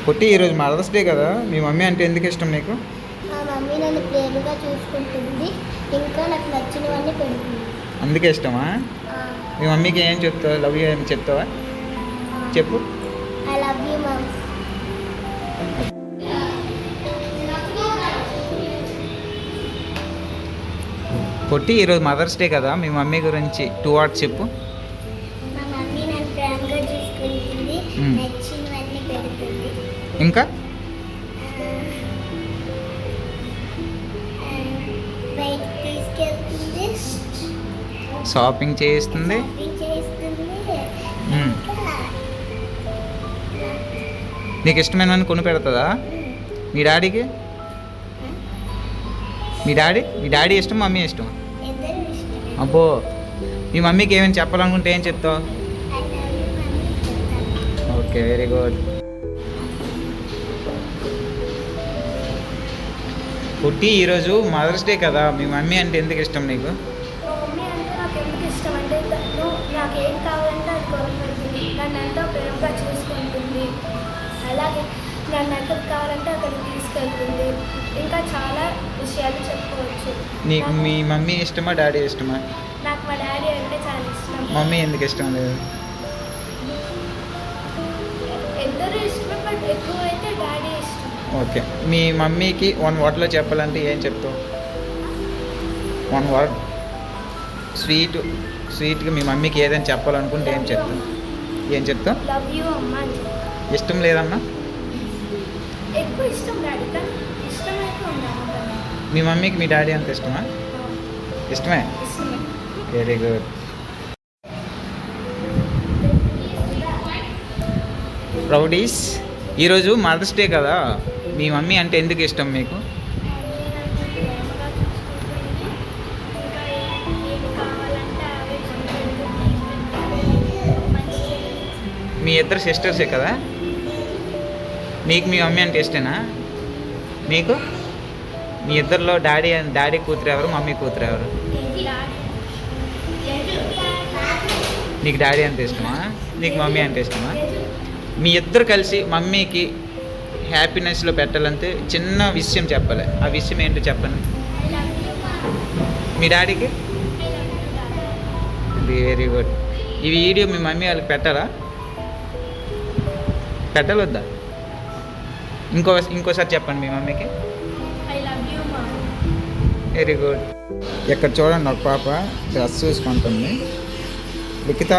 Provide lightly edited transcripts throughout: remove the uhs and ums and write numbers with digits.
పొట్టి ఈరోజు mother's day కదా, మీ mummy అంటే ఎందుకు ఇష్టం నీకు? మా మమ్మీ నన్ను ప్రేమగా చూసుకుంటుంది, ఇంకా నాకు నచ్చినవన్నీ పెడుతుంది. అందుకే ఇష్టమా? మీ మమ్మీకి ఏం చెప్తావు? లవ్ యూ ఏం చెప్తావా? చెప్పు. ఐ లవ్ యూ మమ్. పొట్టి ఈరోజు మదర్స్ డే కదా, మీ మమ్మీ గురించి 2 words చెప్పు. మా మమ్మీ నన్ను ప్రేమగా చూసుకుంటుంది, నచ్చినవన్నీ పెడుతుంది. ఇంకా బయటికి తీసుకెళ్తుంది, షాపింగ్ చేయిస్తుంది. నీకు ఇష్టమైనవన్నీ కొని పెడుతుందా? మీ డాడీకి? మీ డాడీ ఇష్టం, మమ్మీ ఇష్టం? అబ్బో, మీ మమ్మీకి ఏమైనా చెప్పాలనుకుంటే ఏం చెప్తావు? Okay, very good. పుట్టి ఈరోజు మదర్స్ డే కదా, మీ మమ్మీ అంటే ఎందుకు ఇష్టం నీకు? మా మమ్మీ అంటే నాకు ఎందుకు ఇష్టం అంటే నాకు ఏం కావాలంటే అది కొనుక్కుంటుంది, నన్ను ఎంతో ప్రేమగా చూసుకుంటుంది. అలాగే నన్ను ఎక్కడికి కావాలంటే అక్కడికి తీసుకెళ్తుంది. ఇంకా చాలా విషయాలు చెప్పుకోవచ్చు. నీకు మీ మమ్మీ ఇష్టమా, డాడీ ఇష్టమా? నాకు మా డాడీ అంటే చాలా ఇష్టం. మమ్మీ ఎందుకు ఇష్టం లేదు? ఇద్దరు ఇష్టమే, బట్ ఎక్కువ అయితే డాడీ ఇష్టం. ఓకే, మీ మమ్మీకి 1 wordలో చెప్పాలంటే ఏం చెప్తావు? 1 word స్వీట్గా మీ మమ్మీకి ఏదైనా చెప్పాలనుకుంటే ఏం చెప్తావు? లవ్ యూ అమ్మ అని చెప్తాను. ఇష్టం లేదమ్మా? ఎక్కువ ఇష్టం డాడీ, కానీ ఇష్టమైతే ఉండాలి. మీ మమ్మీకి మీ డాడీ అంత ఇష్టమా? ఇష్టమే. Very good. రౌడీస్, ఈరోజు మదర్స్ డే కదా, మీ మమ్మీ అంటే ఎందుకు ఇష్టం మీకు? మీ ఇద్దరు సిస్టర్సే కదా? నీకు మీ మమ్మీ అంటే ఇష్టమేనా? నీకు మీ ఇద్దరిలో డాడీ కూతురు ఎవరు, మమ్మీ కూతురు ఎవరు? నీకు డాడీ అంటే ఇష్టమా, నీకు మమ్మీ అంటే ఇష్టమా? మీ ఇద్దరు కలిసి మమ్మీకి హ్యాపీనెస్లో పెట్టాలంటే చిన్న విషయం చెప్పాలి. ఆ విషయం ఏంటో చెప్పండి. మీ డాడీకి? Very good. ఈ వీడియో మీ మమ్మీ వాళ్ళకి పెట్టాలా? పెట్టాలొద్దా? ఇంకోసారి చెప్పండి మీ మమ్మీకి. Very good. ఇక్కడ చూడండి, ఒక పాప డ్రెస్ చూసుకుంటుంది. లిఖిత,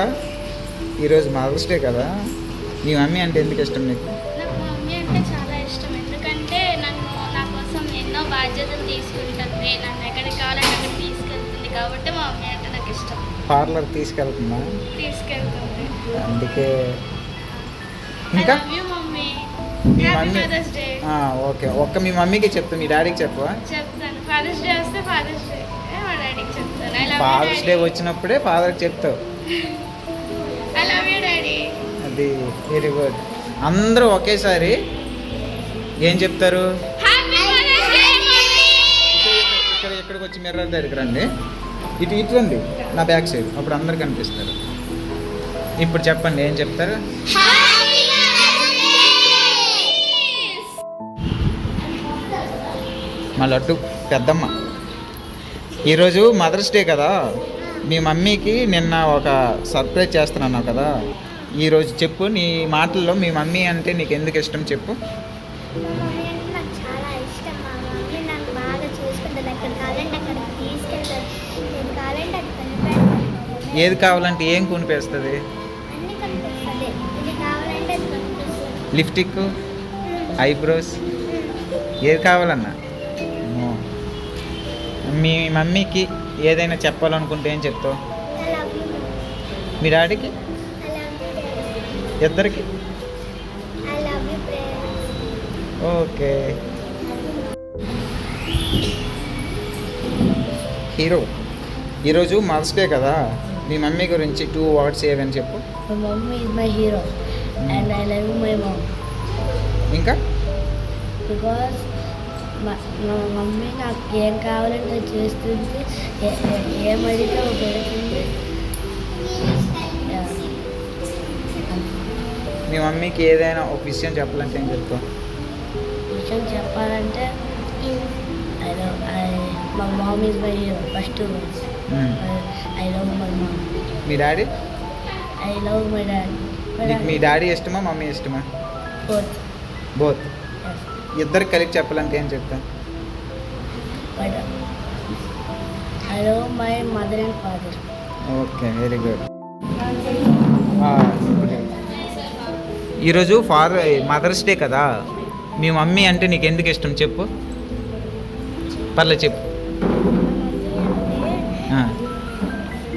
ఈరోజు మదర్స్ డే కదా, మీ మమ్మీ అంటే ఎందుకు ఇష్టం నీకు? నాకు మా మమ్మీ అంటే చాలా ఇష్టం, ఎందుకంటే నా కోసం ఎన్నో బాధ్యతలు తీసుకుంటుంది, నన్ను ఎక్కడికి కావాలంటే అక్కడికి తీసుకెళ్తుంది, కాబట్టి మా మమ్మీ అంటే నాకు ఇష్టం. పార్లర్ తీసుకెళ్తుందా? తీసుకెళ్తుంది. అందుకే. ఇంకా మమ్మీ మీ మమ్మీ? ఓకే, ఒక్క మీ మమ్మీకి చెప్తా, మీ డాడీకి చెప్పవా? చెప్తాను. ఫాదర్స్ డే వస్తే ఫాదర్స్ డే మా డాడీకి చెప్తాను. ఫాదర్స్ డే వచ్చినప్పుడే ఫాదర్కి చెప్తావు. I love you daddy. అది వెరీ గుడ్. అందరూ ఒకేసారి ఏం చెప్తారు? ఇక్కడికి వచ్చి మిర్రర్ దగ్గరికి రండి, ఇటు రండి, నా బ్యాక్ సైడ్, అప్పుడు అందరు కనిపిస్తారు. ఇప్పుడు చెప్పండి, ఏం చెప్తారు? మా లడ్డు పెద్దమ్మ, ఈరోజు మదర్స్ డే కదా, మీ మమ్మీకి నిన్న ఒక సర్ప్రైజ్ చేస్తున్నాను కదా, ఈరోజు చెప్పు నీ మాటల్లో మీ మమ్మీ అంటే నీకు ఎందుకు ఇష్టం చెప్పు. మమ్మీ అంటే నాకు చాలా ఇష్టం. మా మమ్మీ నన్ను బాగా చూసుకుంటుంది, ఎక్కడ కావాలంటే అక్కడికి తీసుకెళ్తుంది, ఏది కావాలంటే అది కొనిపెడుతుంది. ఏది కావాలంటే ఏం కొనిపిస్తుంది? అన్నీ కొనిపిస్తుంది, ఇది కావాలంటే అది కొనిపిస్తుంది. లిప్స్టిక్, ఐబ్రోస్, ఏది కావాలన్నా. మీ మమ్మీకి ఏదైనా చెప్పాలనుకుంటే ఏం చెప్తావు? I love you. మీ డాడీకి? I love you, Daddy. ఇద్దరికి? I love you, parents. Okay. Hero, ఈరోజు మదర్స్ డే కదా, మీ మమ్మీ గురించి 2 words ఏవని చెప్పు. My mom is my hero and I love my mom ఇంకా because మా మమ్మీ నాకు ఏం కావాలంటే చేస్తుంది, ఏమడిగితే పెడుతుంది. మీ మమ్మీకి ఏదైనా ఒక విషయం చెప్పాలంటే ఏం చెప్తావు? విషయం చెప్పాలంటే my mom is my hero. First two words. I love my mom. Me daddy? I love my dad. నీకు మీ డాడీ ఇష్టమా మమ్మీ ఇష్టమా? Both. బోత్. Yes. ఇద్దరికి కలిపి చెప్పాలంటే ఏం చెప్తావు? But I love my mother and father. Okay, very good. ఈరోజు mother's day కదా, మీ మమ్మీ అంటే నీకు ఎందుకు ఇష్టం చెప్పు. పర్లేదు చెప్పు. ఆ.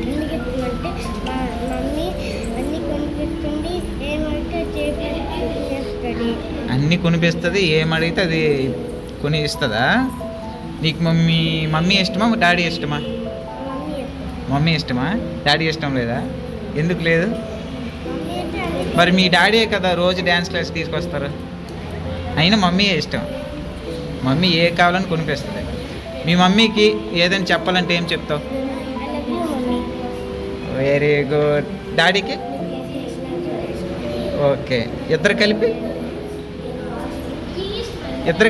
ఎందుకంటే మా మమ్మీ అన్ని కొనిపిస్తుంది, ఏమంటే చేస్తుంది. అన్నీ కొనిపిస్తుంది, ఏమడిగితే అది కొని ఇస్తుందా? నీకు మమ్మీ ఇష్టమా డాడీ ఇష్టమా? మమ్మీ ఇష్టమా? డాడీ ఇష్టం లేదా? ఎందుకు లేదు? మరి మీ డాడీయే కదా రోజు డ్యాన్స్ క్లాస్ తీసుకొస్తారు. అయినా మమ్మీయే ఇష్టం. మమ్మీ ఏ కావాలని కొనిపిస్తుంది. మీ మమ్మీకి ఏదైనా చెప్పాలంటే ఏం చెప్తావు? Very good. డాడీకి? ఓకే, ఇద్దరు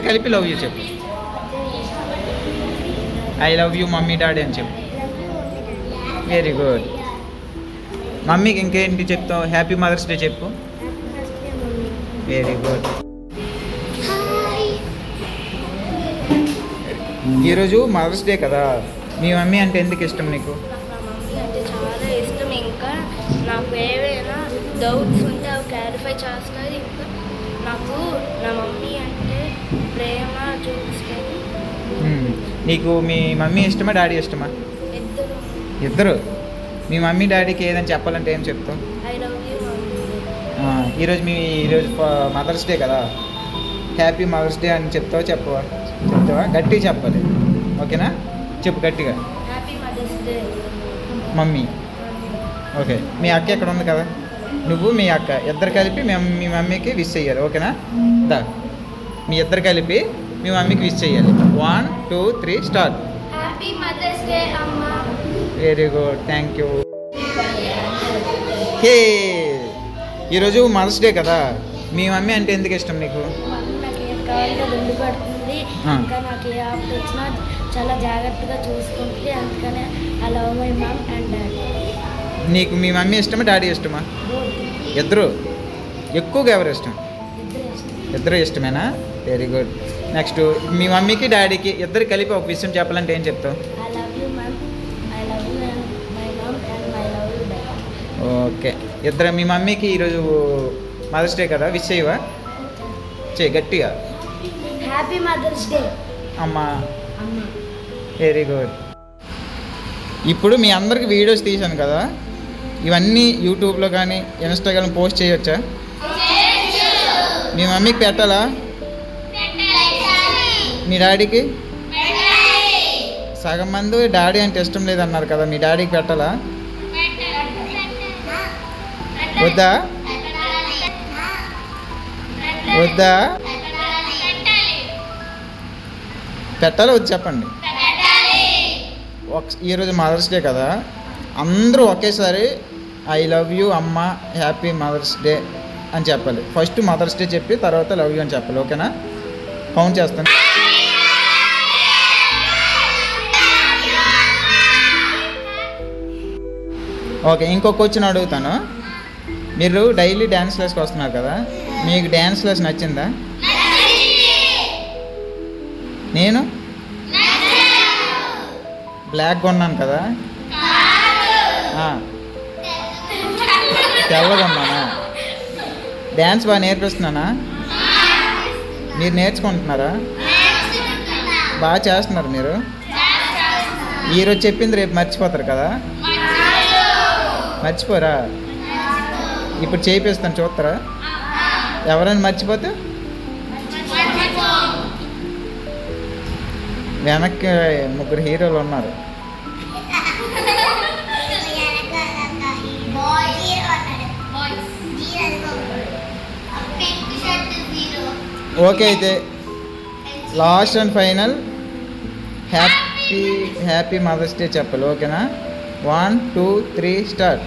కలిపి లవ్ యూ చెప్పు. I love you mummy daddy అని చెప్పు. Very good. మమ్మీకి ఇంకేంటి చెప్తావు? హ్యాపీ మదర్స్ డే చెప్పు. Very good. ఈరోజు మదర్స్ డే కదా, మీ మమ్మీ అంటే ఎందుకు ఇష్టం నీకు? నాకు నా మమ్మీ అంటే చాలా ఇష్టం. ఇంకా నాకు ఏవైనా డౌట్స్ ఉంటే అవి క్లారిఫై చేస్తారు. ఇంకా నాకు నా మమ్మీ అంటే ప్రేమ చూపిస్తుంది. నీకు మీ మమ్మీ ఇష్టమా డాడీ ఇష్టమా? ఇద్దరు. ఇద్దరు. మీ మమ్మీ డాడీకి ఏదైనా చెప్పాలంటే ఏం చెప్తావు? I love you mummy. ఈరోజు మదర్స్ డే కదా, హ్యాపీ మదర్స్ డే అని చెప్తావా? గట్టిగా చెప్పాలి, ఓకేనా? చెప్పు గట్టిగా. Happy mother's day mummy. Okay, మీ అక్క ఎక్కడ ఉంది కదా, నువ్వు మీ అక్క ఇద్దరు కలిపి మీ మమ్మీకి విష్ చెయ్యాలి, ఓకేనా? మీ ఇద్దరు కలిపి మీ మమ్మీకి విష్ చెయ్యాలి. 1 2 3 స్టార్ట్. హ్యాపీ మదర్స్ డే అమ్మా. Very good, thank you. Hey, ఈరోజు మదర్స్ డే కదా, మీ మమ్మీ అంటే ఎందుకు ఇష్టం నీకు? మమ్మీ నాకు ఏం కావాలంటే ముందు పడుతుంది. ఇంకా నాకు ఏ ఆపద వచ్చినా చాలా జాగ్రత్తగా చూసుకుంటుంది. అందుకనే I love my mom and daddy. నీకు మీ మమ్మీ ఇష్టమా డాడీ ఇష్టమా? ఇద్దరు. ఎక్కువగా ఎవరు ఇష్టం? ఇద్దరు ఇష్టమేనా? Very good. నెక్స్ట్, మీ మమ్మీకి డాడీకి ఇద్దరు కలిపి ఒక విషయం చెప్పాలంటే ఏం చెప్తావు? I love you mom, I love you my mom and I love you daddy. Okay, ఇద్దరు మీ మమ్మీకి ఈరోజు మదర్స్ డే కదా, విష్ చేయవా? చేయి గట్టిగా. హ్యాపీ మదర్స్ డే అమ్మా. అమ్మ. Very good. ఇప్పుడు మీ అందరికి వీడియోస్ తీశాను కదా, ఇవన్నీ యూట్యూబ్లో కానీ ఇన్స్టాగ్రామ్ పోస్ట్ చేయొచ్చా? మీ మమ్మీకి పెట్టాలా? మీ డాడీకి? సగం మంది డాడీ అంటే ఇష్టం లేదన్నారు కదా, మీ డాడీకి పెట్టాలా? వద్దా? పెట్టాలా వద్దు చెప్పండి. ఈరోజు మదర్స్ డే కదా, అందరూ ఒకేసారి ఐ లవ్ యూ అమ్మ, హ్యాపీ మదర్స్ డే అని చెప్పాలి. ఫస్ట్ మదర్స్ డే చెప్పి తర్వాత లవ్ యూ అని చెప్పాలి, ఓకేనా? కౌంట్ చేస్తాను. ఓకే, ఇంకొక క్వశ్చన్ అడుగుతాను. మీరు డైలీ డ్యాన్స్ క్లాస్కి వస్తున్నారు కదా, మీకు డ్యాన్స్ క్లాస్ నచ్చిందా? నేను బ్లాక్ కొన్నాను కదా, తెల్లగా ఉన్నానా? డ్యాన్స్ బాగా నేర్పిస్తున్నానా? మీరు నేర్చుకుంటున్నారా? బాగా చేస్తున్నారు మీరు. ఈరోజు చెప్పింది రేపు మర్చిపోతారు కదా, మర్చిపోరా? ఇప్పుడు చేయిస్తాను, చూస్తారా? ఎవరైనా మర్చిపోతే వెనక్కి 3 హీరోలు ఉన్నారు. ఓకే, అయితే last and final happy mother's day చెప్పాలి, ఓకేనా? 1 2 3 స్టార్ట్.